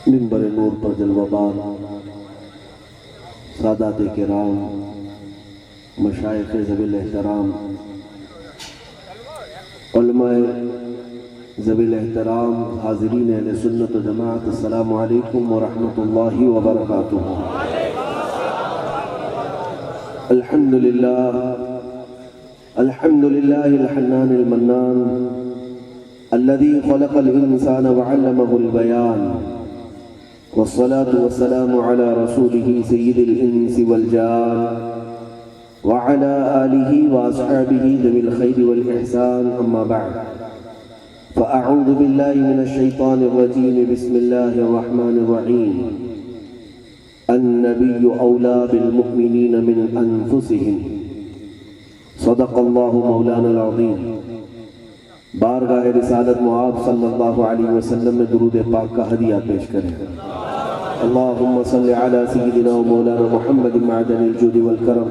منبر نور پر جلوہ بار سادات کرام، مشائخ ذوی الاحترام، علماء ذوی الاحترام، حاضرین اہل سنت و جماعت، السلام علیکم ورحمۃ اللہ وبرکاتہ۔ الحمد للہ الحنان المنان الذي خلق الإنسان وعلمه البيان، والصلاة والسلام على رسوله سيد الإنس والجان وعلى آله وأصحابه ذوي الخير والإحسان، أما بعد فأعوذ بالله من الشيطان الرجيم، بسم الله الرحمن الرحيم۔ النبي أولى بالمؤمنين من أنفسهم، صدق الله مولانا العظيم۔ بارگاہ رسالت معاب صلی اللہ علیہ وسلم میں درود پاک کا ہدیہ پیش کریں۔ اللہم صلی علی سیدنا و مولانا محمد معدن الجود والکرم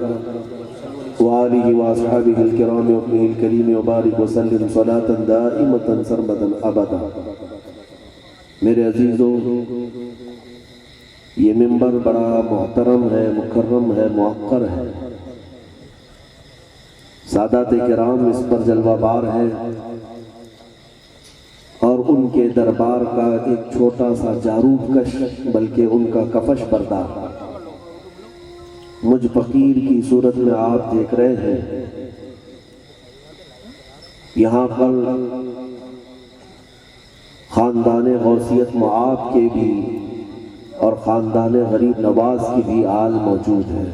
وآلہ واصحابہ الکرام وابنہ الکریم وبارک وسلم صلاة دائمة سرمدا ابدا۔ میرے عزیزوں، یہ منبر بڑا محترم ہے، مکرم ہے، موقر ہے۔ سادات کرام اس پر جلوہ بار ہے، اور ان کے دربار کا ایک چھوٹا سا جاروب کش بلکہ ان کا کفش بردار مجھ فقیر کی صورت میں آپ دیکھ رہے ہیں۔ یہاں پر خاندان غوثیت معاب کے بھی اور خاندان غریب نواز کی بھی آل موجود ہے۔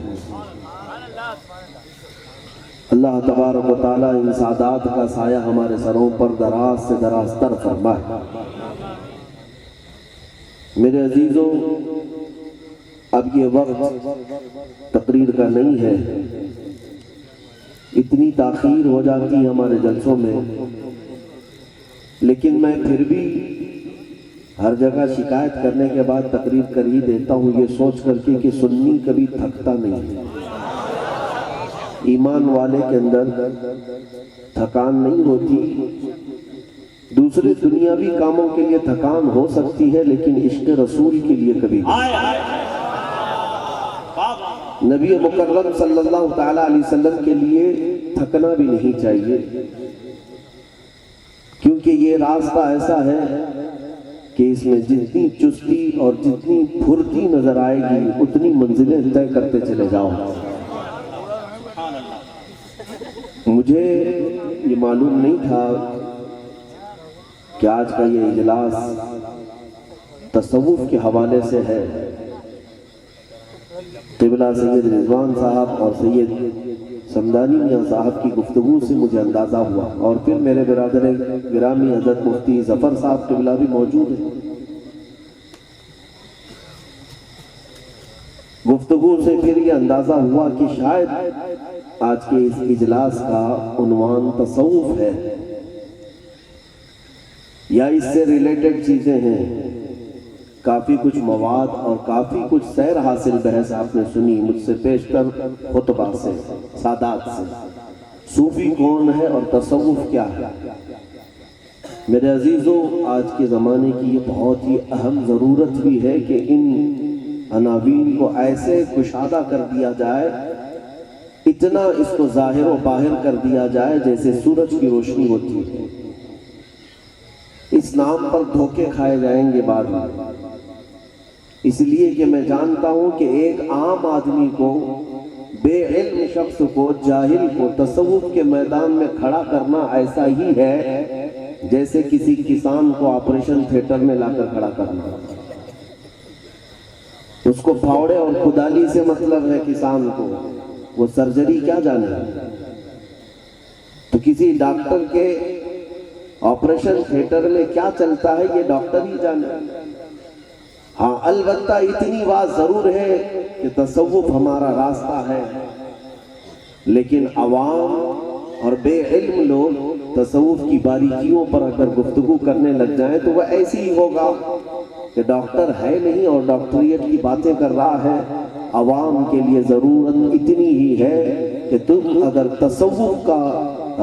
اللہ تبارک و تعالیٰ ان سادات کا سایہ ہمارے سروں پر دراز سے دراز تر فرمائے۔ میرے عزیزوں، اب یہ وقت تقریر کا نہیں ہے، اتنی تاخیر ہو جاتی ہے ہمارے جلسوں میں، لیکن میں پھر بھی ہر جگہ شکایت کرنے کے بعد تقریر کر ہی دیتا ہوں، یہ سوچ کر کے کہ سنی کبھی تھکتا نہیں ہے۔ ایمان والے کے اندر تھکان نہیں ہوتی۔ دوسرے دنیاوی کاموں کے لیے تھکان ہو سکتی ہے، لیکن عشق رسول کے لیے کبھی نہیں۔ نبی مکرم صلی اللہ تعالیٰ علیہ وسلم کے لیے تھکنا بھی نہیں چاہیے، کیونکہ یہ راستہ ایسا ہے کہ اس میں جتنی چستی اور جتنی پھرتی نظر آئے گی اتنی منزلیں طے کرتے چلے جاؤ۔ مجھے یہ معلوم نہیں تھا کہ آج کا یہ اجلاس تصوف کے حوالے سے ہے۔ قبلہ سید رضوان صاحب اور سید سمدانی میاں صاحب کی گفتگو سے مجھے اندازہ ہوا، اور پھر میرے برادر گرامی حضرت مفتی ظفر صاحب قبلہ بھی موجود ہیں۔ گفتگو سے پھر یہ اندازہ ہوا کہ شاید آج کے اس اجلاس کا عنوان تصوف ہے، یا اس سے ریلیٹڈ چیزیں ہیں۔ کافی کچھ مواد اور کافی کچھ سیر حاصل بحث آپ نے سنی مجھ سے پیشتر خطبہ سے، سادات سے۔ صوفی کون ہے اور تصوف کیا ہے؟ میرے عزیزوں، آج کے زمانے کی یہ بہت ہی اہم ضرورت بھی ہے کہ ان عناوین کو ایسے کشادہ کر دیا جائے، اتنا اس کو ظاہر و باہر کر دیا جائے جیسے سورج کی روشنی ہوتی ہے۔ اس نام پر دھوکے کھائے جائیں گے بعد میں، اس لیے کہ میں جانتا ہوں کہ ایک عام آدمی کو، بے علم شخص کو، جاہل کو تصوف کے میدان میں کھڑا کرنا ایسا ہی ہے جیسے کسی کسان کو آپریشن تھیٹر میں لا کر کھڑا کرنا۔ اس کو پھاوڑے اور کدالی سے مطلب ہے کسان کو، وہ سرجری کیا جانے۔ تو کسی ڈاکٹر کے آپریشن تھیٹر میں کیا چلتا ہے یہ ڈاکٹر ہی جانے۔ ہاں، البتہ اتنی بات ضرور ہے کہ تصوف ہمارا راستہ ہے، لیکن عوام اور بے علم لوگ تصوف کی باریکیوں پر اگر گفتگو کرنے لگ جائیں تو وہ ایسی ہی ہوگا کہ ڈاکٹر ہے نہیں اور ڈاکٹریٹ کی باتیں کر رہا ہے۔ عوام کے لیے ضرورت اتنی ہی ہے کہ تم اگر تصوف کا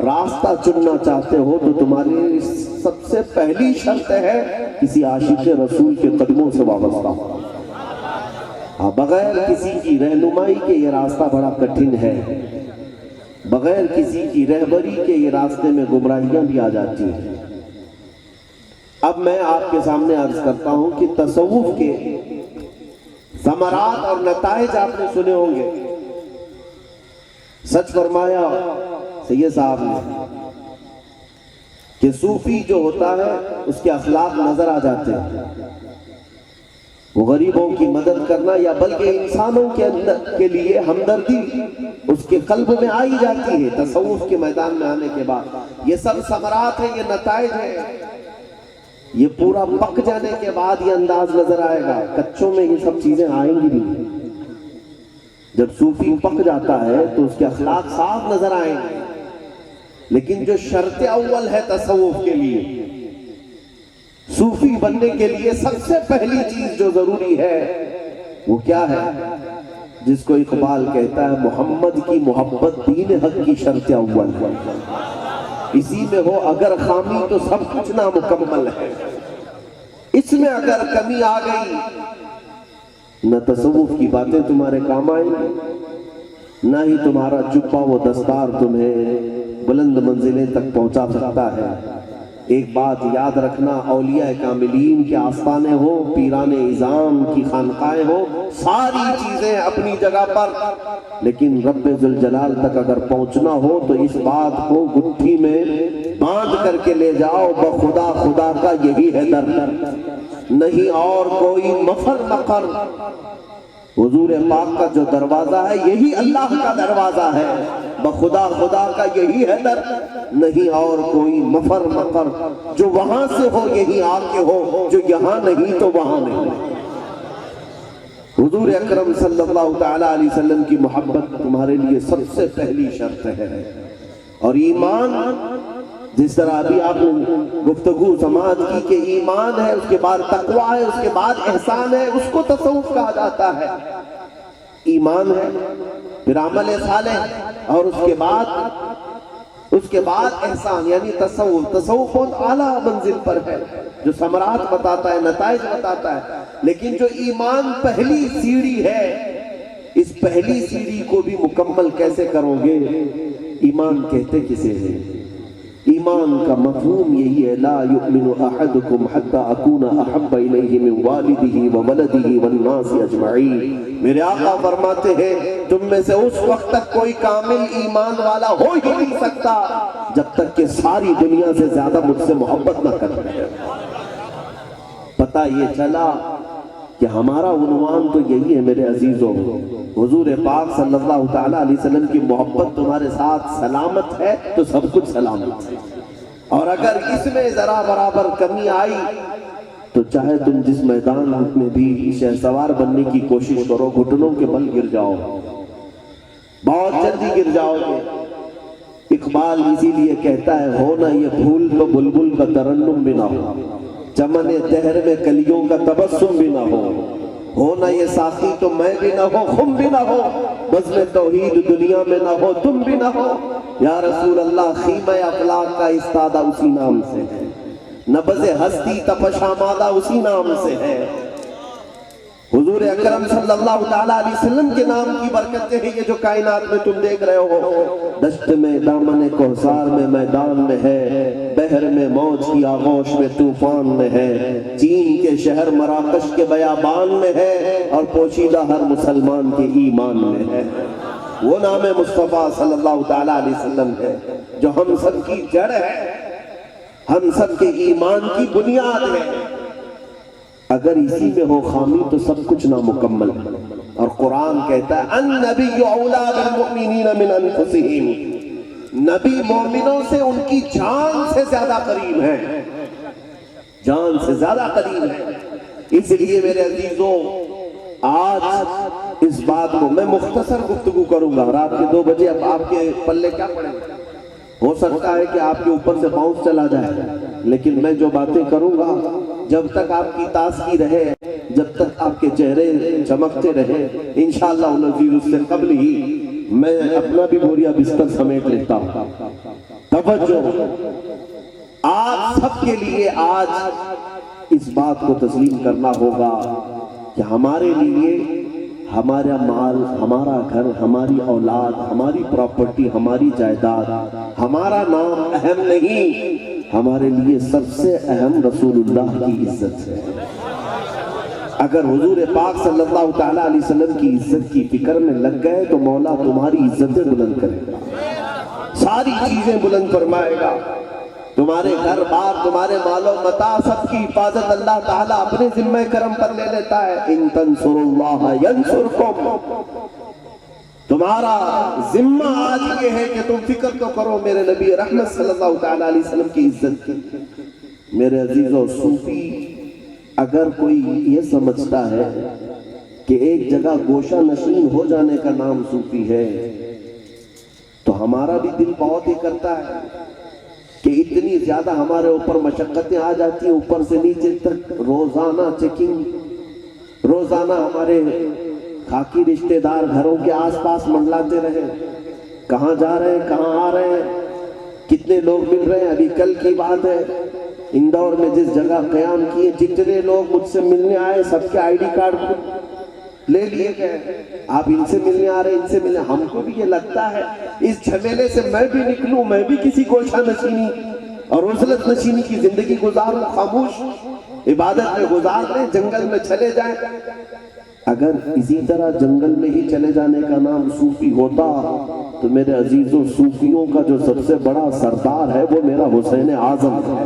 راستہ چننا چاہتے ہو تو تمہاری سب سے پہلی شرط ہے کسی عاشق رسول کے قدموں سے وابستہ ہو۔ بغیر کسی کی رہنمائی کے یہ راستہ بڑا کٹھن ہے، بغیر کسی کی رہبری کے یہ راستے میں گمراہیاں بھی آ جاتی ہیں۔ اب میں آپ کے سامنے عرض کرتا ہوں کہ تصوف کے ثمرات اور نتائج آپ نے سنے ہوں گے۔ سچ فرمایا سید صاحب نے کہ صوفی جو ہوتا ہے اس کے اخلاق نظر آ جاتے ہیں، وہ غریبوں کی مدد کرنا یا بلکہ انسانوں کے اندر کے لیے ہمدردی اس کے قلب میں آئی جاتی ہے تصوف کے میدان میں آنے کے بعد۔ یہ سب ثمرات ہیں، یہ نتائج ہیں، یہ پورا پک جانے کے بعد یہ انداز نظر آئے گا، کچوں میں یہ سب چیزیں آئیں گی نہیں۔ جب صوفی پک جاتا ہے تو اس کے اخلاق صاف نظر آئیں گے، لیکن جو شرط اول ہے تصوف کے لیے، صوفی بننے کے لیے سب سے پہلی چیز جو ضروری ہے وہ کیا ہے؟ جس کو اقبال کہتا ہے محمد کی محبت دین حق کی شرط اول ہے، اسی میں ہو اگر خامی تو سب کچھ نامکمل ہے۔ اس میں اگر کمی آ گئی نہ تصوف کی باتیں تمہارے کام آئیں گی، نہ ہی تمہارا جبہ و دستار تمہیں بلند منزلیں تک پہنچا سکتا ہے۔ ایک بات یاد رکھنا، اولیاء کاملین کے آستانے ہو، پیران اعظام کی خانقاہیں ہو، ساری چیزیں اپنی جگہ پر، لیکن رب ذوالجلال تک اگر پہنچنا ہو تو اس بات کو گٹھی میں باندھ کر کے لے جاؤ، بخدا خدا کا یہی ہے در، نہیں اور کوئی مفر مقر۔ حضور پاک کا جو دروازہ ہے یہی اللہ کا دروازہ ہے، بخدا خدا کا یہی ہے در، نہیں اور کوئی مفر مقر۔ جو وہاں سے ہو یہی آ کے ہو، جو یہاں نہیں تو وہاں نہیں۔ حضور اکرم صلی اللہ تعالی علیہ وسلم کی محبت تمہارے لیے سب سے پہلی شرط ہے، اور ایمان جس طرح ابھی آپ نے گفتگو سماعت کی کہ ایمان ہے، اس کے بعد تقویٰ ہے، اس کے بعد احسان ہے، اس کو تصوف کہا جاتا ہے۔ ایمان ہے، پھر عمل صالح، اور اس کے بعد احسان یعنی تصوف۔ تصوف بہت اعلیٰ منزل پر ہے جو ثمرات بتاتا ہے، نتائج بتاتا ہے، لیکن جو ایمان پہلی سیڑھی ہے، اس پہلی سیڑھی کو بھی مکمل کیسے کرو گے؟ ایمان کہتے کسے ہیں؟ ایمان کا مفہوم یہی ہے، لا یؤمن احدکم حتی اکون احب الیہ من والدہ وولدہ والناس اجمعین۔ میرے آقا فرماتے ہیں تم میں سے اس وقت تک کوئی کامل ایمان والا ہو ہی نہیں سکتا جب تک کہ ساری دنیا سے زیادہ مجھ سے محبت نہ کرے۔ پتہ یہ چلا کہ ہمارا عنوان تو یہی ہے میرے عزیزوں، حضور پاک صلی اللہ تعالیٰ علیہ وسلم کی محبت تمہارے ساتھ سلامت ہے تو سب کچھ سلامت ہے، اور اگر اس میں ذرا برابر کمی آئی تو چاہے تم جس میدان میں بھی شہسوار بننے کی کوشش کرو، گھٹنوں کے بل گر جاؤ، بہت جلدی گر جاؤ گے۔ اقبال اسی لیے کہتا ہے، ہو نہ یہ پھول تو بلبل کا ترنم بھی نہ ہو، چمن دہر میں کلیوں کا تبسم بھی نہ ہو نہ یہ ساقی تو میں بھی نہ ہو، خم بھی نہ ہو، بزم توحید دنیا میں نہ ہو، تم بھی نہ ہو۔ یا رسول اللہ، خیمہ افلاک کا استادہ اسی نام سے ہے، نبض ہستی تپش آمادہ اسی نام سے ہے۔ حضور اکرم صلی اللہ تعالیٰ علیہ وسلم کے نام کی برکتیں ہیں یہ جو کائنات میں تم دیکھ رہے ہو۔ دشت میں دامن کوثر میں میدان میں ہے، بحر میں موج کی آغوش میں طوفان میں ہے، چین کے شہر مراکش کے بیابان میں ہے، اور پوشیدہ ہر مسلمان کے ایمان میں ہے۔ وہ نام مصطفیٰ صلی اللہ تعالیٰ علیہ وسلم ہے جو ہم سب کی جڑ ہے، ہم سب کے ایمان کی بنیاد ہے۔ اگر اسی میں ہو خامی تو سب کچھ نامکمل ہے، اور قرآن کہتا ہے النبی اولیٰ بالمؤمنین من انفسہم، نبی مومنوں سے ان کی جان سے زیادہ قریب ہے، جان سے زیادہ قریب ہے۔ اس لیے میرے عزیزوں، آج اس بات کو میں مختصر گفتگو کروں گا، رات کے 2 بجے اب آپ کے پلے کیا پڑیں گے؟ ہو سکتا ہے کہ آپ کے اوپر سے باؤنس چلا جائے، لیکن میں جو باتیں کروں گا جب تک آپ کی تازگی رہے، جب تک آپ کے چہرے چمکتے رہے، انشاءاللہ العزیز اس سے قبل ہی میں اپنا بھی بوریا بستر سمیٹ لیتا ہوں۔ توجہ، آپ سب کے لیے آج اس بات کو تسلیم کرنا ہوگا کہ ہمارے لیے ہمارا مال، ہمارا گھر، ہماری اولاد، ہماری پراپرٹی، ہماری جائیداد، ہمارا نام اہم نہیں، ہمارے لیے سب سے اہم رسول اللہ کی عزت ہے۔ اگر حضور پاک صلی اللہ تعالیٰ علیہ وسلم کی عزت کی فکر میں لگ گئے تو مولا تمہاری عزتیں بلند کرے گا، ساری چیزیں بلند فرمائے گا، تمہارے گھر بار، تمہارے مال و متاع، سب کی حفاظت اللہ تعالیٰ اپنے ذمہ کرم پر لے لیتا ہے۔ ان تنصروا اللہ ینصرکم، تمہارا ذمہ آج یہ ہے کہ تم فکر تو کرو میرے نبی رحمت صلی اللہ تعالیٰ علیہ وسلم کی عزت کی۔ میرے عزیزو، صوفی اگر کوئی یہ سمجھتا ہے کہ ایک جگہ گوشہ نشین ہو جانے کا نام صوفی ہے تو ہمارا بھی دل بہت ہی کرتا ہے کہ اتنی زیادہ ہمارے اوپر مشقتیں آ جاتی ہیں، اوپر سے نیچے تک روزانہ چیکنگ، روزانہ ہمارے خاکی رشتہ دار گھروں کے آس پاس منڈلاتے رہے، کہاں جا رہے ہیں، کہاں آ رہے ہیں، کتنے لوگ مل رہے ہیں۔ ابھی کل کی بات ہے، اندور میں جس جگہ قیام کیے، جتنے لوگ مجھ سے ملنے آئے سب کے آئی ڈی کارڈ لے لیے گئے۔ آپ ان سے ملنے آ رہے ہیں، ان سے ملنے، ہم کو بھی یہ لگتا ہے اس جھمیلے سے میں بھی نکلوں، میں بھی کسی گوشہ نشینی اور عزلت نشینی کی زندگی گزاروں، خاموش عبادت میں گزار لیں، جنگل میں چلے جائیں۔ اگر اسی طرح جنگل میں ہی چلے جانے کا نام صوفی ہوتا تو میرے عزیزوں، صوفیوں کا جو سب سے بڑا سردار ہے وہ میرا حسین اعظم ہے۔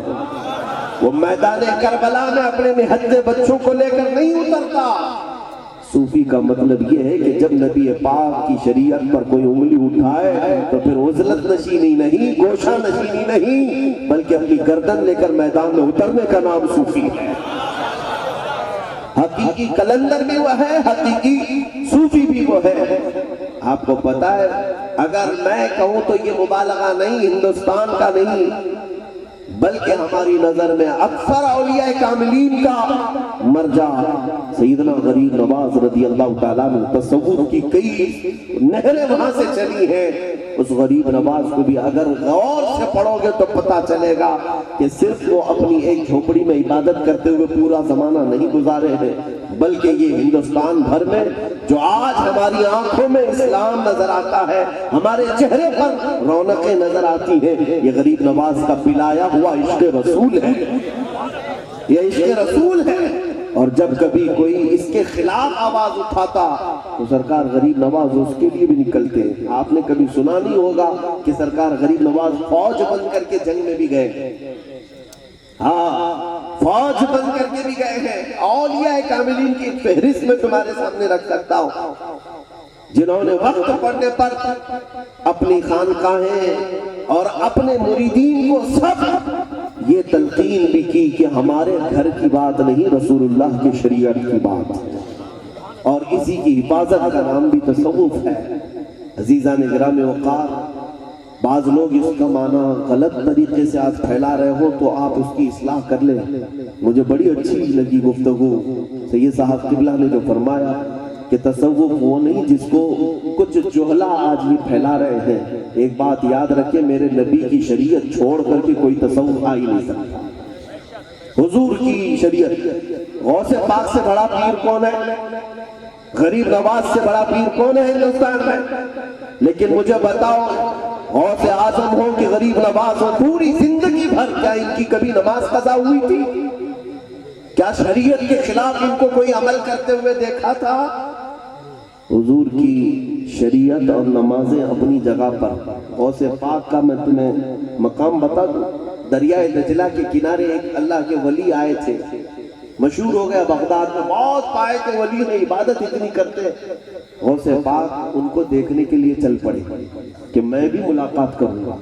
وہ میدان کربلا میں اپنے نہتے بچوں کو لے کر نہیں اترتا۔ صوفی کا مطلب یہ ہے کہ جب نبی پاک کی شریعت پر کوئی انگلی اٹھائے تو پھر عزلت نشینی نہیں، گوشہ نشینی نہیں، بلکہ اپنی گردن لے کر میدان میں اترنے کا نام صوفی ہے۔ حقیقی کلندر بھی وہ ہے، حقیقی صوفی بھی وہ ہے۔ آپ کو پتا ہے، اگر میں کہوں تو یہ مبالغہ نہیں، ہندوستان کا نہیں بلکہ ہماری نظر میں اکثر اولیاء کاملین کا مرجع سیدنا غریب نواز رضی اللہ تعالیٰ عنہ، تصوف کی کئی نہریں وہاں سے چلی ہیں۔ اس غریب نواز کو بھی اگر غور سے پڑھو گے تو پتا چلے گا کہ صرف وہ اپنی ایک جھوپڑی میں عبادت کرتے ہوئے پورا زمانہ نہیں گزارے ہیں، بلکہ یہ ہندوستان بھر میں جو آج ہماری آنکھوں میں اسلام نظر آتا ہے، ہمارے چہرے پر رونقیں نظر آتی ہیں، یہ غریب نواز کا پلایا ہوا عشق رسول ہے، یہ عشق رسول ہے۔ اور جب کبھی کوئی اس کے خلاف آواز اٹھاتا تو سرکار غریب نواز اس کے لیے بھی نکلتے ہیں۔ آپ نے کبھی سنا نہیں ہوگا کہ سرکار غریب نواز فوج بن کر کے جنگ میں بھی گئے، ہاں فوج بن کر کے بھی گئے ہیں۔ اولیاء کاملین کی فہرست میں تمہارے سامنے رکھ سکتا ہوں، جنہوں نے وقت پڑنے پر اپنی خانقاہیں اور اپنے مریدین کو سب یہ تلقین بھی کی کہ ہمارے گھر کی بات نہیں، رسول اللہ کی شریعت کی بات ہے، اور اسی کی حفاظت کا نام بھی تصوف ہے۔ عزیزان گرامی وقار، بعض لوگ اس کا معنی غلط طریقے سے آج پھیلا رہے ہو تو آپ اس کی اصلاح کر لیں۔ مجھے بڑی اچھی لگی گفتگو سید صاحب قبلہ نے جو فرمایا کہ تصوف وہ نہیں جس کو کچھ جہلا آج بھی پھیلا رہے ہیں۔ ایک بات یاد رکھیں، میرے نبی کی شریعت چھوڑ کر کے کوئی تصوف آ ہی نہیں سکتا۔ حضور کی شریعت، غوث پاک سے بڑا پیر کون ہے؟ غریب نواز سے بڑا پیر کون ہے ہندوستان میں؟ لیکن مجھے بتاؤ، غوث اعظم ہو کہ غریب نواز ہو، پوری زندگی بھر کیا ان کی کبھی نماز قضا ہوئی تھی؟ کیا شریعت کے خلاف ان کو کوئی عمل کرتے ہوئے دیکھا تھا؟ حضور کی شریعت اور نمازیں اپنی جگہ پر۔ غوث پاک کا میں تمہیں مقام بتا دوں، دریائے دجلہ کے کنارے ایک اللہ کے ولی آئے تھے، مشہور ہو گیا بغداد میں، بہت پائے تھے ولی ہیں، عبادت اتنی کرتے۔ غوث پاک ان کو دیکھنے کے لیے چل پڑے کہ میں بھی ملاقات کروں گا۔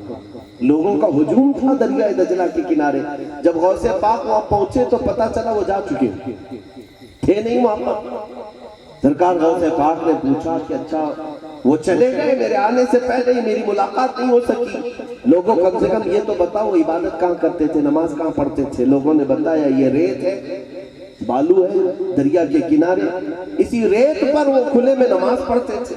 لوگوں کا ہجوم تھا دریائے دجلہ کے کنارے۔ جب غوث پاک وہاں پہنچے تو پتا چلا وہ جا چکے تھے نہیں وہاں پر۔ سرکار غوث پاک نے پوچھا کہ اچھا وہ چلے گئے میرے آنے سے پہلے ہی، میری ملاقات نہیں ہو سکی، لوگوں کم سے کم یہ تو بتاؤ عبادت کہاں کرتے تھے، نماز کہاں پڑھتے تھے؟ لوگوں نے بتایا یہ ریت ہے، بالو ہے دریا کے کنارے، اسی ریت پر وہ کھلے میں نماز پڑھتے تھے۔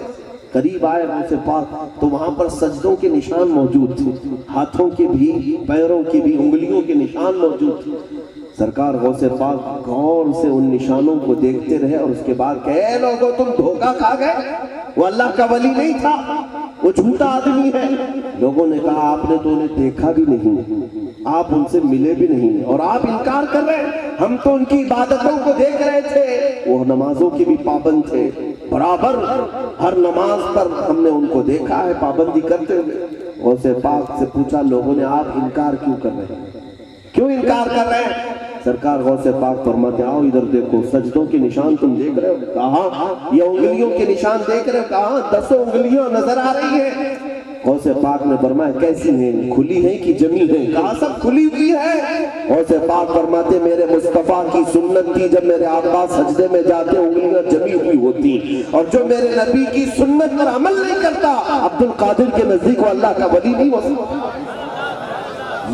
قریب آئے غوث پاک تو وہاں پر سجدوں کے نشان موجود تھے، ہاتھوں کے بھی، پیروں کے بھی، انگلیوں کے نشان موجود تھے۔ سرکار غوث پاک غور سے ان نشانوں کو دیکھتے رہے اور اس کے بعد کہ اے لوگوں تم دھوکہ کھا گئے، وہ اللہ کا ولی نہیں تھا، وہ جھوٹا آدمی ہے۔ لوگوں نے کہا آپ نے تو انہیں دیکھا بھی نہیں، آپ ان سے ملے بھی نہیں اور آپ انکار کر رہے ہیں، ہم تو ان کی عبادتوں کو دیکھ رہے تھے، وہ نمازوں کی بھی پابند تھے، برابر ہر نماز پر ہم نے ان کو دیکھا ہے پابندی کرتے ہوئے۔ غوث پاک سے پوچھا لوگوں نے آپ انکار کیوں کر رہے ہیں، کیوں انکار کر رہے ہیں؟ سرکار غوث پاک فرماتے آؤ ادھر دیکھو، سجدوں کے نشان تم دیکھ رہے ہو؟ کہا یہ انگلیوں کے نشان دیکھ رہے ہو؟ کہا 10 انگلیاں نظر آ رہی ہیں۔ غوث پاک نے فرمایا کیسی ہیں، کھلی ہیں کہ جمی ہیں؟ کہا سب کھلی ہوئی ہے۔ غوث پاک فرماتے میرے مصطفیٰ کی سنت تھی جب میرے آقا سجدے میں جاتے انگلیاں جمی ہوئی ہوتی، اور جو میرے نبی کی سنت پر عمل نہیں کرتا عبد القادر کے نزدیک وہ اللہ کا ولی نہیں ہو سکتا۔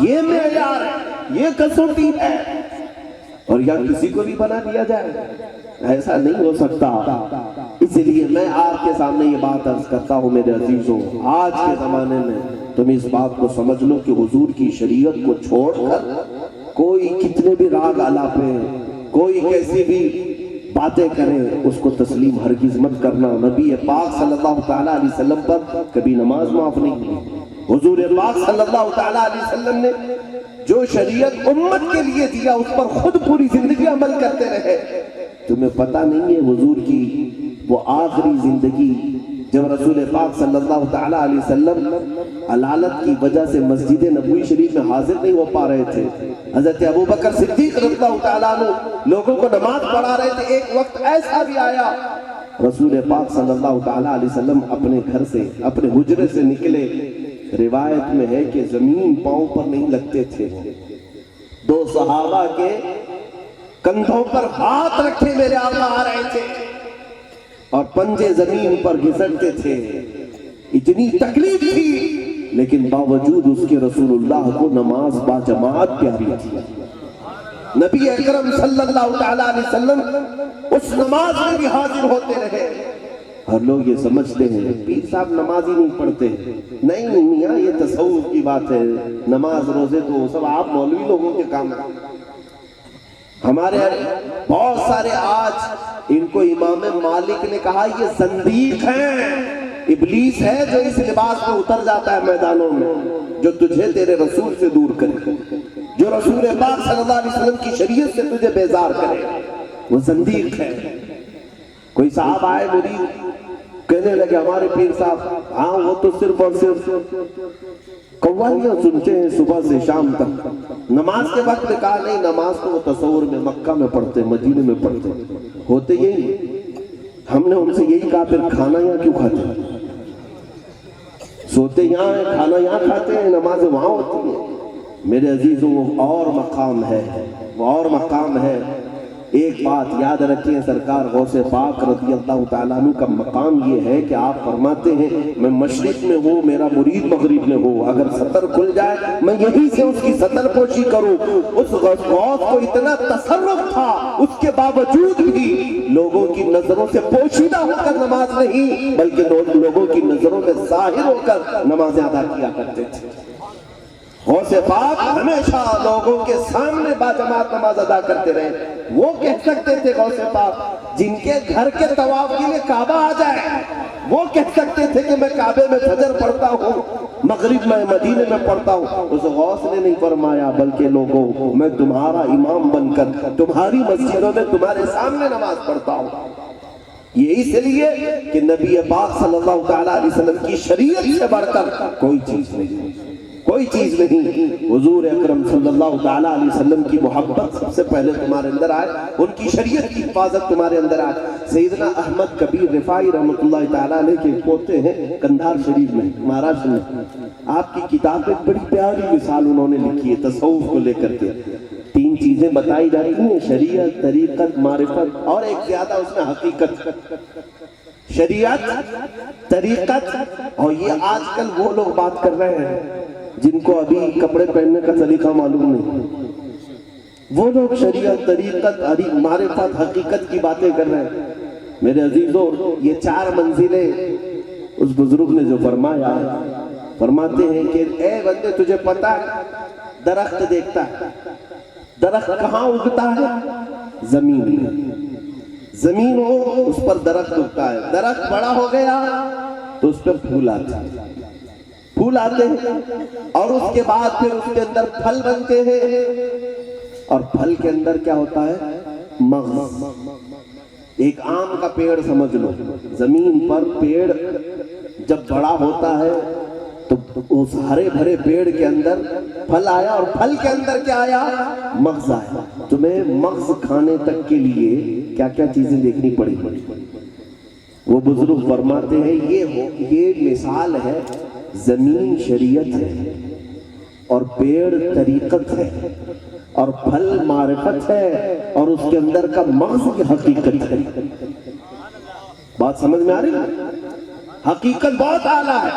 یہ معیار ہے، یہ کسوٹی ہے، اور یا کسی کو بھی بنا دیا جائے، ایسا نہیں ہو سکتا۔ اس لیے میں آپ کے سامنے یہ بات عرض کرتا ہوں میرے عزیزوں، آج کے زمانے میں تم اس بات کو سمجھ لو کہ حضور کی شریعت کو چھوڑ کر کوئی کتنے بھی راگ آلاپے، کوئی کیسی بھی باتیں کریں، اس کو تسلیم ہرگز مت کرنا۔ نبی پاک صلی اللہ تعالیٰ علیہ وسلم پر کبھی نماز معاف نہیں کی۔ حضور پاک صلی اللہ تعالیٰ علیہ وسلم نے جو شریعت امت کے لیے دیا اس پر خود پوری زندگی عمل کرتے رہے۔ تمہیں پتہ نہیں ہے حضور کی وہ آخری زندگی جب رسول پاک صلی اللہ تعالیٰ علیہ وسلم علالت کی وجہ سے مسجد نبوی شریف میں حاضر نہیں ہو پا رہے تھے، حضرت ابوبکر صدیق رضی اللہ تعالیٰ عنہ لوگوں کو نماز پڑھا رہے تھے۔ ایک وقت ایسا بھی آیا رسول پاک صلی اللہ تعالیٰ علیہ وسلم اپنے گھر سے اپنے حجرے سے نکلے، روایت میں ہے کہ زمین پاؤں پر نہیں لگتے تھے، 2 صحابہ کے کندھوں پر ہاتھ رکھے میرے آقا آ رہے تھے اور پنجے زمین پر گھسٹتے تھے، اتنی تکلیف تھی لیکن باوجود اس کے رسول اللہ کو نماز با جماعت پیاری تھی۔ نبی اکرم صلی اللہ تعالیٰ علیہ وسلم اس نماز میں بھی حاضر ہوتے رہے۔ اور لوگ یہ سمجھتے ہیں پیر صاحب نماز ہی نہیں پڑھتے، نہیں میاں یہ تصوف کی بات ہے، نماز روزے تو سب آپ مولوی لوگوں کے کام ہیں۔ ہمارے بہت سارے آج ان کو امام مالک نے کہا یہ زندیق ہیں، ابلیس ہے جو اس لباس میں اتر جاتا ہے میدانوں میں، جو تجھے تیرے رسول سے دور کرے، جو رسول پاک صلی اللہ علیہ وسلم کی شریعت سے تجھے بیزار کرے، وہ زندیق ہے۔ کوئی صاحب آئے مرید کہنے لگے ہمارے پیر صاحب ہاں وہ تو صرف اور صرف قوالیاں سنتے ہیں صبح سے شام تک، نماز کے وقت میں کہا نہیں، نماز تو وہ تصور میں مکہ میں پڑھتے مدینے میں پڑھتے، ہوتے یہی۔ ہم نے ان سے یہی کہا پھر کھانا یہاں کیوں کھاتے ہیں، سوتے یہاں ہیں کھانا یہاں کھاتے ہیں، نمازیں وہاں ہوتی ہیں۔ میرے عزیزوں وہ اور مقام ہے، وہ اور مقام ہے۔ ایک بات یاد رکھیں، سرکار غوث پاک رضی اللہ تعالیٰ عنہ کا مقام یہ ہے کہ آپ فرماتے ہیں میں مشرق میں ہوں، میرا مرید مغرب میں ہو، اگر سطر کھل جائے میں یہیں سے اس کی سطر پوشی کروں۔ اس غوث کو اتنا تصرف تھا، اس کے باوجود بھی لوگوں کی نظروں سے پوشیدہ ہو کر نماز نہیں بلکہ لوگوں کی نظروں میں ظاہر ہو کر نمازیں ادا کیا کرتے تھے۔ غوث پاک ہمیشہ لوگوں کے سامنے باجماعت نماز ادا کرتے رہے۔ وہ کہہ سکتے تھے غوث پاک جن کے گھر کے طواف کے لیے کعبہ آ جائے، وہ کہہ سکتے تھے کہ میں کعبے میں فجر پڑھتا ہوں، مغرب میں مدینے میں پڑھتا ہوں۔ اس غوث نے نہیں فرمایا بلکہ لوگوں میں تمہارا امام بن کر تمہاری مسجدوں میں تمہارے سامنے نماز پڑھتا ہوں۔ یہ اس لیے کہ نبی پاک صلی اللہ تعالیٰ علیہ وسلم کی شریعت سے بڑھ کر کوئی چیز نہیں، کوئی چیز نہیں۔ حضور اکرم صلی اللہ تعالیٰ علیہ وسلم کی محبت سب سے پہلے تمہارے اندر آئے، ان کی شریعت کی حفاظت تمہارے اندر آئے۔ سیدنا احمد کبیر رفاعی رحمۃ اللہ تعالیٰ علیہ کے پوتے ہیں قندھار شریف میں، مہاراشٹر میں۔ آپ کی کتاب ایک بڑی پیاری مثال انہوں نے لکھی ہے تصوف کو لے کر کے۔ 3 چیزیں بتائی جاتی ہیں، شریعت، طریقت، معرفت، اور ایک زیادہ اس میں حقیقت۔ شریعت، طریقت، اور یہ آج کل وہ لوگ بات کر رہے ہیں جن کو ابھی کپڑے پہننے کا طریقہ معلوم نہیں، وہ لوگ شریعت، طریقت، معرفت، حقیقت کی باتیں کر رہے ہیں۔ میرے عزیزوں یہ 4 منزلیں اس بزرگ نے جو فرمایا، فرماتے ہیں کہ اے بندے تجھے پتہ ہے درخت دیکھتا ہے، درخت کہاں اگتا ہے؟ زمین میں. زمین ہو اس پر درخت اگتا ہے. درخت بڑا ہو گیا تو اس پر پھول آتے ہیں. پھول آتے ہیں اور اس کے بعد پھر اس کے اندر پھل بنتے ہیں. اور پھل کے اندر کیا ہوتا ہے؟ مغز. ایک آم کا پیڑ سمجھ لو. زمین پر پیڑ جب بڑا ہوتا ہے تو اس ہرے بھرے پیڑ کے اندر پھل آیا, اور پھل کے اندر کیا آیا؟ مغز آیا. تمہیں مغز کھانے تک کے لیے کیا کیا چیزیں دیکھنی پڑی. وہ بزرگ فرماتے ہیں یہ مثال ہے. زمین شریعت ہے اور پیڑ طریقت ہے اور پھل معرفت ہے اور اس کے اندر کا مغز کی حقیقت ہے. بات سمجھ میں آ رہی ہے؟ حقیقت بہت اعلیٰ ہے.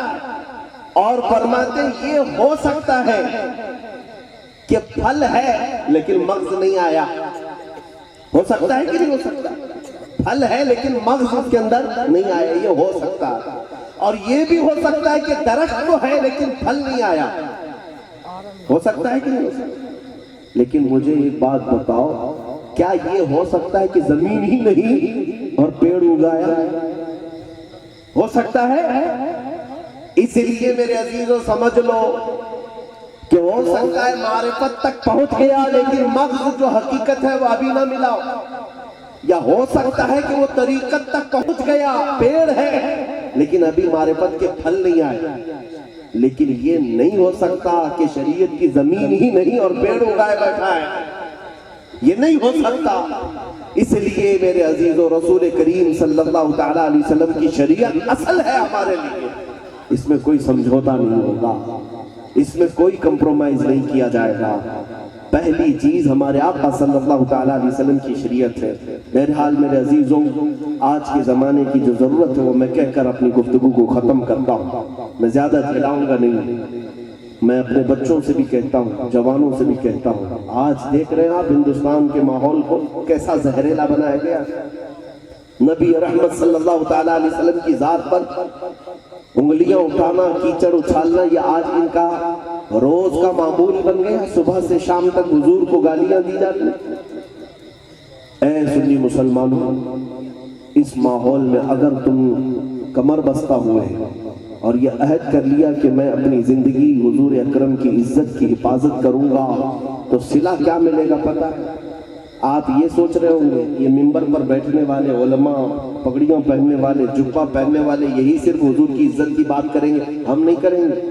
اور فرماتے یہ ہو سکتا ہے کہ پھل ہے لیکن مغز نہیں آیا. ہو سکتا ہے کہ نہیں ہو سکتا؟ پھل ہے لیکن مغز اس کے اندر نہیں آیا. یہ ہو سکتا ہے. اور یہ بھی ہو سکتا ہے کہ درخت تو ہے لیکن پھل نہیں آیا. ہو سکتا ہے کہ نہیں ہو سکتا؟ لیکن مجھے ایک بات بتاؤ, کیا یہ ہو سکتا ہے کہ زمین ہی نہیں اور پیڑ اگایا؟ ہو سکتا ہے. اس لیے میرے عزیزوں سمجھ لو کہ ہو سکتا ہے معرفت تک پہنچ گیا لیکن مغز جو حقیقت ہے وہ ابھی نہ ملا. یا ہو سکتا ہے کہ وہ طریقت تک پہنچ گیا, پیڑ ہے لیکن ابھی معرفت کے پھل نہیں آئے. لیکن یہ نہیں ہو سکتا کہ شریعت کی زمین ہی نہیں اور پیڑ اگائے بیٹھا ہے. یہ نہیں ہو سکتا. اس لیے میرے عزیزوں رسول کریم صلی اللہ تعالیٰ علیہ وسلم کی شریعت اصل ہے ہمارے لیے. اس میں کوئی سمجھوتا نہیں ہوگا, اس میں کوئی کمپرومائز نہیں کیا جائے گا. پہلی چیز ہمارے آقا صلی اللہ تعالیٰ علیہ وسلم کی شریعت ہے. بہرحال میرے عزیزوں, آج کے زمانے کی جو ضرورت ہے وہ میں کہہ کر اپنی گفتگو کو ختم کرتا ہوں. میں زیادہ کھلاؤں گا نہیں. میں اپنے بچوں سے بھی کہتا ہوں, جوانوں سے بھی کہتا ہوں, آج دیکھ رہے ہیں آپ ہندوستان کے ماحول کو کیسا زہریلا بنایا گیا. نبی رحمت صلی اللہ تعالیٰ علیہ وسلم کی ذات پر انگلیاں اٹھانا, کیچڑ اچھالنا, یہ آج ان کا روز کا معمول بن گیا. صبح سے شام تک حضور کو گالیاں دی جاتی ہیں. اے سنی مسلمانوں, اس ماحول میں اگر تم کمر بستہ ہوئے اور یہ عہد کر لیا کہ میں اپنی زندگی حضور اکرم کی عزت کی حفاظت کروں گا, تو صلہ کیا ملے گا پتہ ہے؟ آپ یہ سوچ رہے ہوں گے یہ منبر پر بیٹھنے والے علماء, پگڑیاں پہننے والے, جبہ پہننے والے یہی صرف حضور کی عزت کی بات کریں گے, ہم نہیں کریں گے.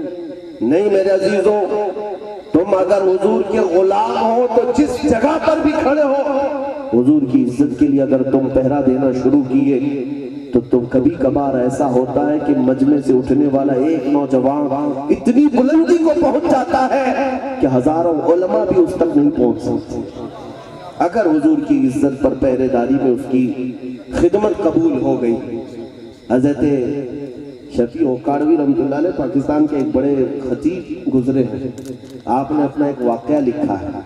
نہیں میرے عزیزوں, تم اگر حضور کے غلام ہو تو جس جگہ پر بھی کھڑے ہو حضور کی عزت کے لیے اگر تم پہرا دینا شروع کیے تو تم کبھی کبھار ایسا ہوتا ہے کہ مجمع سے اٹھنے والا ایک نوجوان اتنی بلندی کو پہنچ جاتا ہے کہ ہزاروں علماء بھی اس تک نہیں پہنچ سکتے. اگر حضور کی عزت پر پہرے داری میں اس کی خدمت قبول ہو گئی. حضرت شفیع اوکاڑوی رحمۃ اللہ علیہ پاکستان کے ایک بڑے خطیب گزرے ہیں. آپ نے اپنا ایک واقعہ لکھا ہے.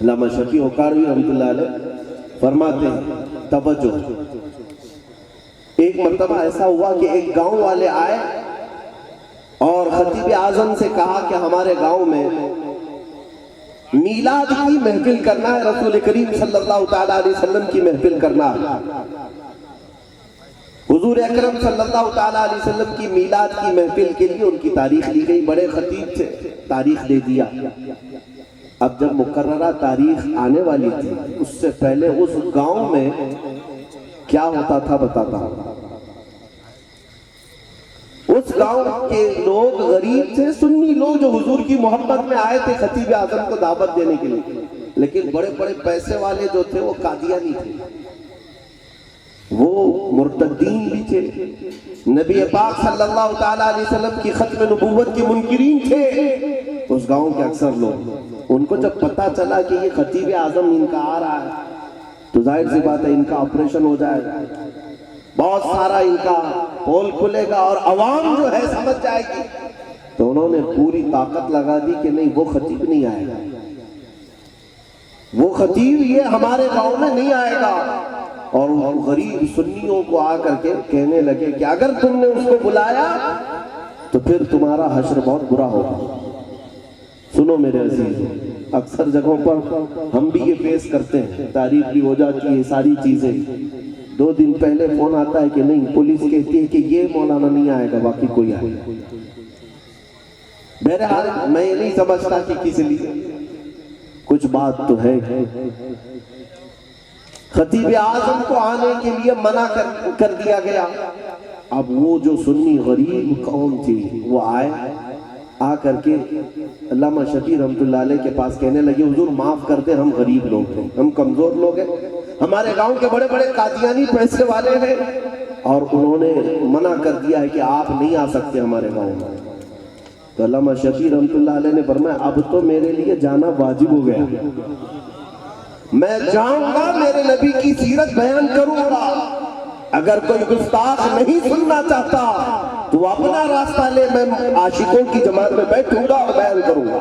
علامہ شفیع اوکاڑوی رحمۃ اللہ علیہ فرماتے ہیں, توجہ, ایک مرتبہ ایسا ہوا کہ ایک گاؤں والے آئے اور خطیب اعظم سے کہا کہ ہمارے گاؤں میں میلاد کی محفل کرنا ہے, رسول کریم صلی اللہ تعالیٰ علیہ وسلم کی محفل کرنا ہے. حضور اکرم صلی اللہ تعالیٰ علیہ وسلم کی میلاد کی محفل کے لیے ان کی تاریخ لی گئی. بڑے خطیب سے تاریخ دے دیا. اب جب مقررہ تاریخ آنے والی تھی اس سے پہلے اس گاؤں میں کیا ہوتا تھا بتاتا ہوں. اس گاؤں کے لوگ غریب تھے, سنی لوگ جو حضور کی محبت میں آئے تھے خطیب اعظم کو دعوت دینے کے لیے. لیکن بڑے بڑے پیسے والے جو تھے وہ قادیانی تھے, وہ مرتدین بھی تھے, نبی پاک صلی اللہ تعالیٰ علیہ وسلم کی ختم نبوت کے منکرین تھے. اس گاؤں کے اکثر لوگ, ان کو جب پتا چلا کہ یہ خطیب اعظم ان کا آ رہا ہے تو ظاہر سی بات ہے ان کا آپریشن ہو جائے گا, بہت سارا ان کا پول کھلے گا اور عوام جو ہے سمجھ جائے گی. تو انہوں نے پوری طاقت لگا دی کہ نہیں, وہ خطیب نہیں آئے گا, وہ خطیب یہ ہمارے گاؤں میں نہیں آئے گا. اور غریب سنیوں کو آ کر کے کہنے لگے کہ اگر تم نے اس کو بلایا تو پھر تمہارا حشر بہت برا ہوگا. سنو میرے عزیز, اکثر جگہوں پر ہم بھی یہ فیس کرتے ہیں، تاریخ بھی ہو جاتی ہے ساری چیزیں، 2 دن پہلے فون آتا ہے کہ نہیں، پولیس کہتی ہے کہ یہ مولانا نہیں آئے گا، باقی کوئی آئے گا۔ بہرحال میں یہ نہیں سمجھتا کہ کس لیے، کچھ بات تو ہے۔ خطیب اعظم کو آنے کے لیے منع کر دیا گیا۔ اب وہ جو سنی غریب قوم تھی وہ آ کر کے علامہ شفیع رحمۃ اللہ علیہ کے پاس کہنے لگے، حضور معاف کر دیں، ہم غریب لوگ ہیں، ہم کمزور لوگ ہیں، ہمارے گاؤں کے بڑے بڑے قادیانی پیسے والے ہیں، اور انہوں نے منع کر دیا ہے کہ آپ نہیں آ سکتے ہمارے گاؤں میں۔ تو علامہ شفیع رحمۃ اللہ علیہ نے فرمایا، اب تو میرے لیے جانا واجب ہو گیا، میں جاؤں گا، میرے نبی کی سیرت بیان کروں گا، اگر کوئی گستاخ نہیں سننا چاہتا تو اپنا راستہ لے، میں عاشقوں کی جماعت میں بیٹھوں گا اور بیان کروں گا۔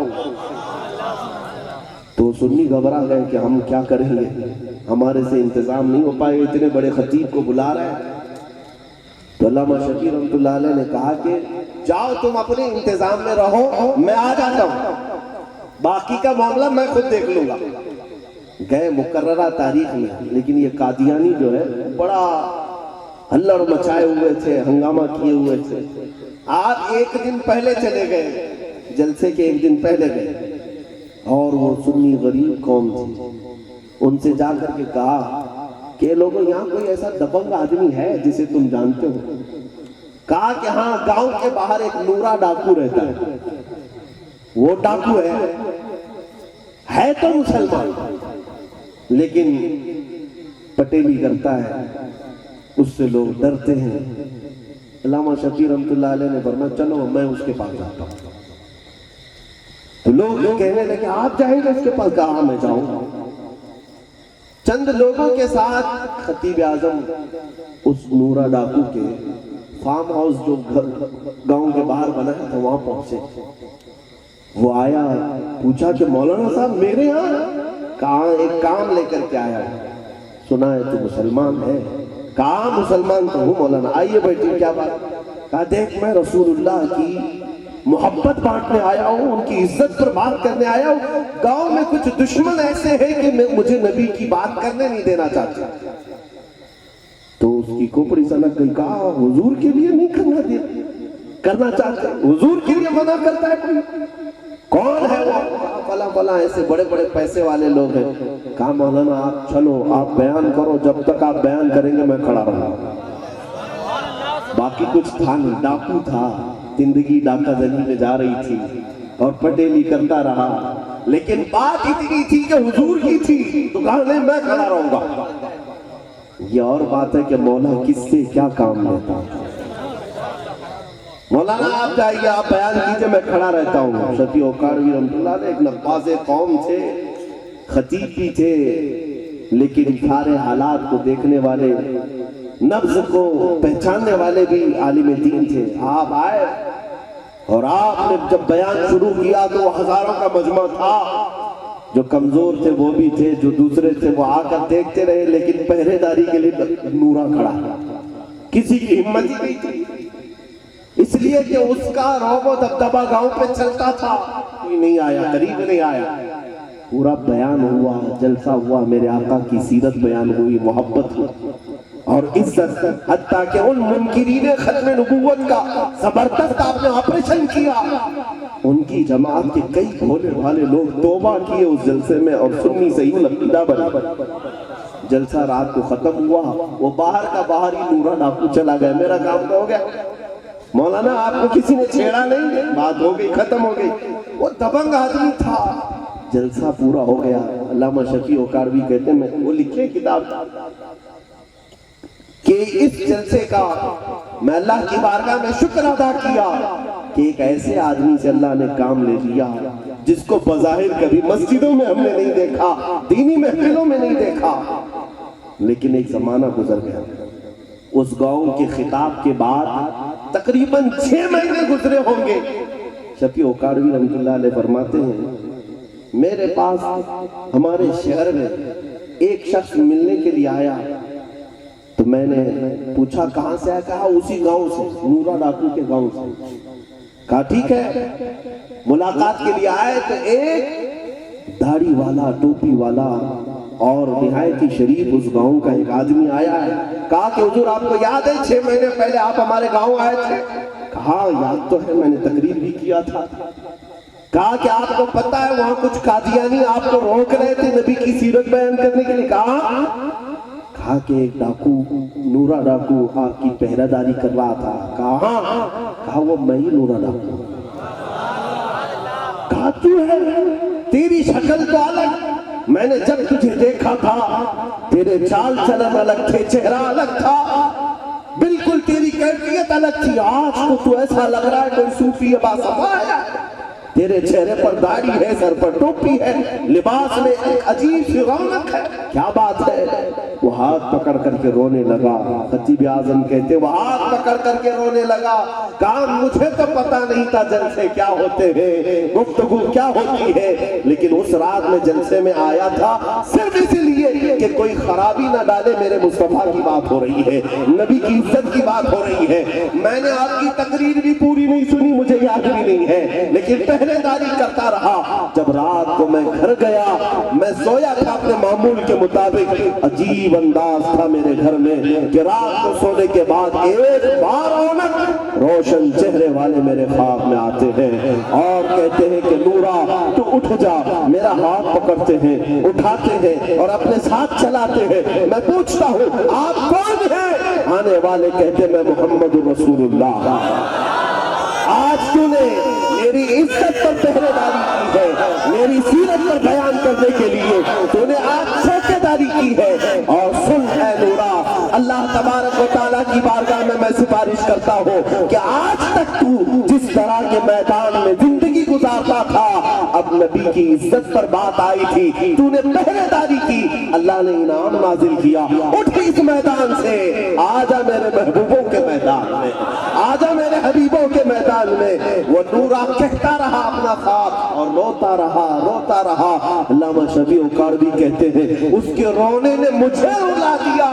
تو سنی گھبرا گئے کہ ہم کیا کریں گے، ہمارے سے انتظام نہیں ہو پائے، اتنے بڑے خطیب کو بلا رہے ہیں۔ تو علامہ شفیع رحمۃ اللہ علیہ نے کہا کہ جاؤ تم اپنے انتظام میں رہو، میں آ جاتا ہوں، باقی کا معاملہ میں خود دیکھ لوں گا۔ گئے مقررہ تاریخ میں، لیکن یہ قادیانی جو ہے بڑا ہلڑ مچائے ہوئے تھے، ہنگامہ کیے ہوئے تھے۔ آپ 1 دن پہلے چلے گئے، جلسے کے 1 دن پہلے گئے، اور وہ سنی غریب قوم تھی، ان سے جا کر کے کہا کہ لوگوں یہاں کوئی ایسا دبنگ آدمی ہے جسے تم جانتے ہو؟ کہا کہ ہاں، گاؤں کے باہر ایک نورا ڈاکو رہتا ہے، وہ ڈاکو ہے تو مسلمان، لیکن پٹیلی کرتا ہے، اس سے لوگ ڈرتے ہیں۔ علامہ شفیع رحمۃ اللہ علیہ نے فرمایا چلو میں اس کے پاس جاتا ہوں۔ تو لوگ کہنے لگے آپ جائیں گے اس کے پاس؟ کہا میں جاؤں گا۔ چند لوگوں کے ساتھ خطیب اعظم اس نورا ڈاکو کے فارم ہاؤس جو گاؤں کے باہر بنا تھا وہاں پہنچے۔ وہ آیا، پوچھا کہ مولانا صاحب میرے یہاں؟ کہا ایک کام لے کر کے آیا، سنا ہے تو مسلمان ہے؟ کہا مسلمان تو ہوں مولانا، آئیے بیٹھیے، کیا بات؟ کہا دیکھ میں رسول اللہ کی محبت بانٹنے آیا ہوں، ان کی عزت پر بات کرنے آیا ہوں، گاؤں میں کچھ دشمن ایسے ہیں کہ مجھے نبی کی بات کرنے نہیں دینا چاہتے۔ تو اس کی کھوپڑی سلک گئی، کہا حضور کے لیے نہیں کرنا چاہتے، حضور کے لیے منع کرتا ہے کوئی؟ کون ہے وہ؟ فلاں فلاں ایسے بڑے بڑے پیسے والے لوگ ہیں۔ کہا مولانا آپ چلو، آپ بیان کرو، جب تک آپ بیان کریں گے میں کھڑا رہوں گا۔ باقی کچھ تھا نہیں، ڈاکو تھا، زندگی ڈاکہ زنی میں جا رہی تھی اور پٹیلی کرتا رہا، لیکن بات اتنی تھی کہ حضور کی تھی، تو کہا نہیں میں کھڑا رہوں گا۔ یہ اور بات ہے کہ مولا کس سے کیا کام لیتا۔ مولانا آپ جائیے، آپ بیان کیجئے، میں کھڑا رہتا ہوں۔ شفیع اوکاڑوی رحمۃ اللہ علیہ ایک نواز قوم تھے، خطیب بھی تھے، لیکن سارے حالات کو دیکھنے والے، نبض کو پہچاننے والے بھی عالم دین تھے۔ آپ آئے اور آپ نے جب بیان شروع کیا تو وہ ہزاروں کا مجمع تھا، جو کمزور تھے وہ بھی تھے، جو دوسرے تھے وہ آ کر دیکھتے رہے، لیکن پہرے داری کے لیے نورا کھڑا، کسی کی ہمت ہی نہیں تھی، اس لیے کہ اس کا رعب و دبدبہ گاؤں پہ چلتا تھا، کوئی نہیں آیا، قریب نہیں آیا۔ پورا بیان ہوا، جلسہ ہوا، میرے آقا کی سیرت بیان ہوئی، محبت ہوئی اور عزت، حتیٰ کہ ان منکرین ختم نبوت کا زبردست آپ نے آپریشن کیا، ان کی جماعت کے کئی بھولے بھالے لوگ توبہ کیے اس جلسے میں، اور سنی صحیح العقیدہ بنے۔ جلسہ رات کو ختم ہوا، وہ باہر کا باہر ہی نورا ڈاکو چلا گیا، میرا کام تو ہو گیا، مولانا آپ کو کسی نے چھیڑا نہیں، بات ہو گئی، ختم ہو گئی۔ وہ دبنگ آدمی تھا۔ جلسہ پورا ہو گیا۔ علامہ شفیع اوکاڑوی کہتے ہیں، وہ لکھے کتاب کہ اس جلسے کا میں اللہ کی بارگاہ میں شکر ادا کیا کہ ایک ایسے آدمی سے اللہ نے کام لے لیا جس کو بظاہر کبھی مسجدوں میں ہم نے نہیں دیکھا، دینی محفلوں میں نہیں دیکھا، لیکن ایک زمانہ گزر گیا۔ اس گاؤں کے خطاب کے بعد تقریباً 6 مہینے گزرے ہوں گے۔ شفیع اوکاڑوی رحمۃ اللہ علیہ فرماتے ہیں، میرے پاس ہمارے شہر میں ایک شخص ملنے کے لیے آیا، تو میں نے پوچھا کہاں سے آیا؟ کہا اسی گاؤں سے، نورا ڈاکو کے گاؤں سے۔ کہا ٹھیک ہے، ملاقات کے لیے آئے تو ایک داڑھی والا ٹوپی والا اور نہایت ہی شریف اس گاؤں کا ایک آدمی آیا ہے. کہا کہ حضور آپ کو یاد ہے 6 مہینے پہلے آپ ہمارے گاؤں آئے تھے؟ کہا یاد تو ہے، میں نے تقریر بھی کیا تھا. کہا کہ آپ کو پتہ ہے وہاں کچھ قادیانی آپ کو روک رہے تھے نبی کی سیرت بیان کرنے کے لیے. کہا کہ ایک ڈاکو، نورا ڈاکو آپ کی پہرہ داری کر رہا تھا. کہا وہ میں ہی نورا ڈاکو. کہا تو ہے، تیری شکل تو الگ، میں نے جب تجھے دیکھا تھا تیرے چال چلن الگ تھے، چہرہ الگ تھا، بالکل تیری کیفیت الگ تھی. آج تو ایسا لگ رہا ہے کوئی صوفی باصفا ہے. تیرے چہرے پر داڑھی ہے، سر پر ٹوپی ہے، لباس میں ایک عجیب سی رونق ہے. کیا بات ہے؟ وہ ہاتھ پکڑ کر کے رونے لگا. خطیب اعظم کہتے وہ ہاتھ پکڑ کر کے رونے لگا. کہا مجھے تو پتہ نہیں تھا جلسے کیا ہوتے ہیں، گفتگو کیا ہوتی ہے، لیکن اس رات میں جلسے میں آیا تھا صرف اسی لیے کہ کوئی خرابی نہ ڈالے. میرے مصطفیٰ کی بات ہو رہی ہے، نبی کی عزت کی بات ہو رہی ہے. میں نے آپ کی تقریر بھی پوری نہیں سنی، مجھے یاد بھی نہیں ہے، لیکن پہلے داری کرتا رہا. جب رات کو میں گھر گیا، میں سویا تھا اپنے معمول کے مطابق. عجیب انداز تھا میرے گھر میں کہ رات کو سونے کے بعد ایک بار رونق روشن چہرے والے میرے خواب میں آتے ہیں اور کہتے ہیں کہ نورا تو اٹھ جا. میرا ہاتھ پکڑتے ہیں، اٹھاتے ہیں اور اپنے ساتھ چلاتے ہیں. میں پوچھتا ہوں آپ کون ہیں؟ آنے والے کہتے میں محمد رسول اللہ. آج تو نے میری عزت پر پہرے داری کی ہے، میری سیرت پر بیان کرنے کے لیے تو نے آج چوکے داری کی ہے. اور سن اے نورا، اللہ تبارک و تعالیٰ کی بارگاہ میں سفارش کرتا ہوں کہ آج تک تو جس طرح کے میدان میں زندگی گزارتا تھا، اب نبی کی عزت پر بات آئی تھی، تو نے پہرے داری کی، اللہ نے انعام نازل کیا. اٹھ اس میدان سے، آجا میرے محبوبوں کے میدان میں، آجا میرے حبیبوں کے میدان میں. وہ نورا کہتا رہا اپنا خواب اور روتا رہا روتا رہا. علامہ شفیع کاروی کہتے ہیں اس کے رونے نے مجھے رلا دیا،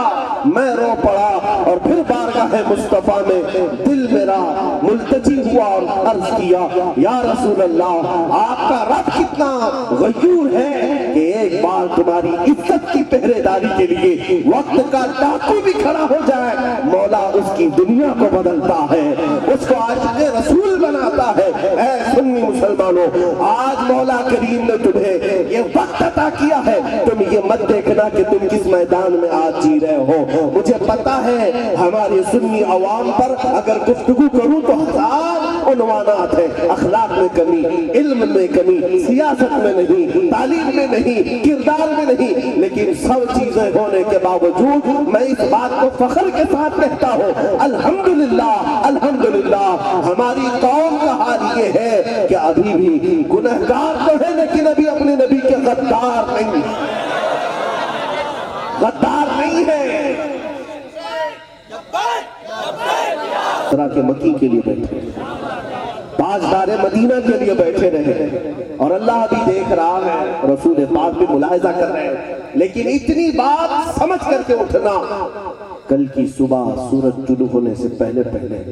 میں رو پڑا اور پھر بارگاہ مصطفیٰ میں دل میرا ملتجی ہوا اور عرض کیا یا رسول اللہ، آپ کا رب کتنا غیور ہے کہ ایک بار تمہاری عزت کی پہرے داری کے لیے وقت کا ڈاکو بھی کھڑا ہو جائے، مولا اس کی دنیا کو بدلتا ہے، اس کو عاشق رسول بناتا ہے. اے سنی مسلمانوں، آج مولا کریم نے تمہیں یہ وقت عطا کیا ہے، تم یہ مت دیکھنا کہ تم کس میدان میں آج جی رہے ہو. مجھے پتا ہے ہمارے سنی عوام پر اگر گفتگو کروں تو ہزار عنوانات ہیں. اخلاق میں کمی، علم میں کمی، سیاست میں نہیں، تعلیم میں نہیں، کردار میں نہیں، لیکن سب چیزیں ہونے کے باوجود میں اس بات کو فخر کے ساتھ کہتا ہوں الحمدللہ الحمدللہ ہماری قوم کا حال یہ ہے کہ ابھی بھی گنہگار تو ہے لیکن ابھی اپنے نبی کے غدار نہیں، غدار نہیں ہے. طرح کے مکی کے لیے بیٹھے، تاجدار مدینہ کے لیے بیٹھے رہے اور اللہ بھی دیکھ رہا ہے، رسول پاک بھی ملاحظہ کر رہے ہیں. لیکن اتنی بات سمجھ کر کے اٹھنا، کل کی صبح سورج طلوع ہونے سے پہلے پہلے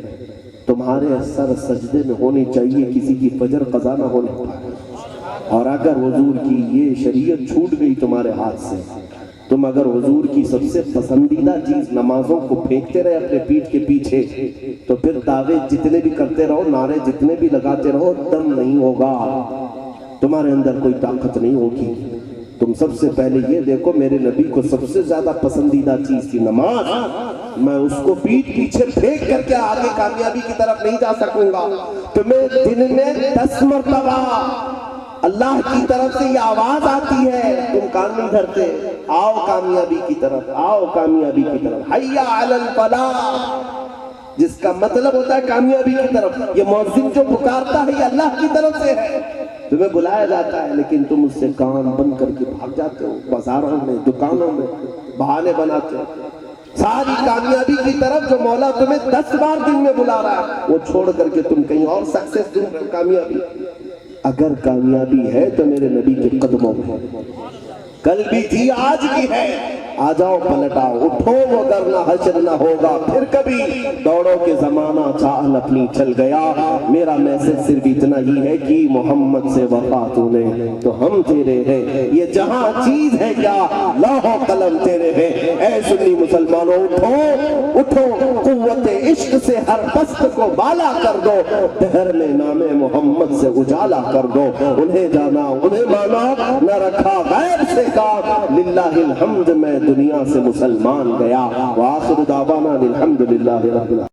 تمہارے سر سجدے میں ہونی چاہیے، کسی کی فجر قضا نہ ہونے پائے. اور اگر حضور کی یہ شریعت چھوٹ گئی تمہارے ہاتھ سے، تم اگر حضور کی سب سے پسندیدہ چیز نمازوں کو پھینکتے رہے اپنے پیٹھ کے پیچھے، تو پھر دعوے جتنے بھی کرتے رہو، نعرے جتنے بھی لگاتے رہو، دم نہیں ہوگا، تمہارے اندر کوئی طاقت نہیں ہوگی. تم سب سے پہلے یہ دیکھو میرے نبی کو سب سے زیادہ پسندیدہ چیز تھی نماز. میں اس کو پیٹھ پیچھے پھینک کر کے آگے کامیابی کی طرف نہیں جا سکوں گا. تمہیں دن میں 10 مرتبہ اللہ کی طرف سے یہ آواز آتی ہے، تم کان نہیں دھرتے، آؤ کامیابی کی طرف، آؤ کامیابی کی طرف، حیا علی الفلاح، جس کا مطلب ہوتا ہے کامیابی کی طرف. یہ مؤذن جو پکارتا ہے یہ اللہ کی طرف سے ہے، تمہیں بلایا جاتا ہے لیکن تم اس سے کان بند کر کے بھاگ جاتے ہو، بازاروں میں، دکانوں میں بہانے بناتے ہو. ساری کامیابی کی طرف جو مولا تمہیں 10 بار دن میں بلا رہا ہے، وہ چھوڑ کر کے تم کہیں اور سکسیس ڈھونڈ رہے ہو. کامیابی اگر کامیابی ہے تو میرے نبی کے قدموں میں. کل بھی تھی آج بھی ہے، آ جاؤ پلٹ آؤ، اٹھو وگرنہ حشر نہ ہوگا پھر کبھی، دوڑو کہ زمانہ چال اپنی چل گیا۔ میرا میسج صرف اتنا ہی ہے کہ محمد سے وفا تو نے تو ہم تیرے ہیں، یہ جہاں چیز ہے کیا لوح و قلم تیرے ہیں۔ اے سنی مسلمانوں اٹھو اٹھو، قوت عشق سے ہر پست کو بالا کر دو، دہر میں نام محمد سے اجالا کر دو۔ انہیں جانا انہیں مانا، نہ رکھا غیر سے کام، للہ الحمد میں دنیا سے مسلمان گیا۔ وآخر دعوانا الحمدللہ رب العالمین۔